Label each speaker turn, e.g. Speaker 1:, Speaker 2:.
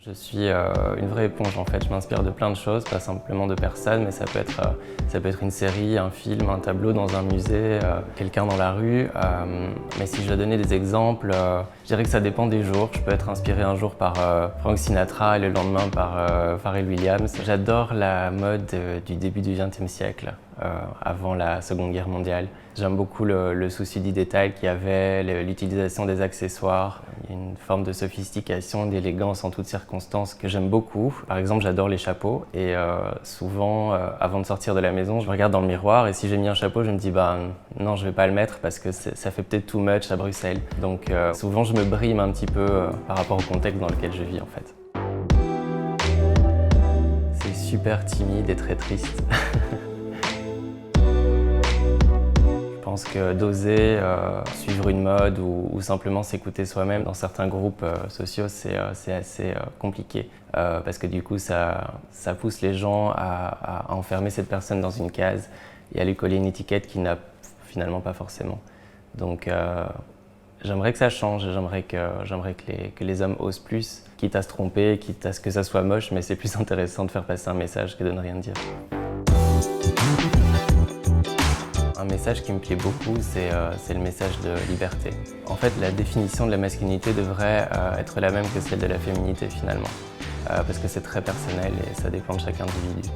Speaker 1: Je suis une vraie éponge en fait, je m'inspire de plein de choses, pas simplement de personnes, mais ça peut être une série, un film, un tableau dans un musée, quelqu'un dans la rue. Mais si je dois donner des exemples, je dirais que ça dépend des jours. Je peux être inspiré un jour par Frank Sinatra et le lendemain par Pharrell Williams. J'adore la mode du début du XXe siècle, avant la Seconde Guerre mondiale. J'aime beaucoup le souci du détail qu'il y avait, l'utilisation des accessoires. Il y a une forme de sophistication, d'élégance en toutes circonstances que j'aime beaucoup. Par exemple, j'adore les chapeaux et souvent, avant de sortir de la maison, je regarde dans le miroir et si j'ai mis un chapeau, je me dis non, je vais pas le mettre parce que ça fait peut-être too much à Bruxelles. Donc souvent, je me brime un petit peu par rapport au contexte dans lequel je vis en fait. C'est super timide et très triste. Je pense que d'oser suivre une mode ou simplement s'écouter soi-même dans certains groupes sociaux, c'est assez compliqué. Parce que du coup, ça pousse les gens à enfermer cette personne dans une case et à lui coller une étiquette qu'il n'a finalement pas forcément. Donc j'aimerais que ça change, j'aimerais que les hommes osent plus, quitte à se tromper, quitte à ce que ça soit moche, mais c'est plus intéressant de faire passer un message que de ne rien dire. Un message qui me plaît beaucoup, c'est le message de liberté. En fait, la définition de la masculinité devrait être la même que celle de la féminité finalement, parce que c'est très personnel et ça dépend de chaque individu.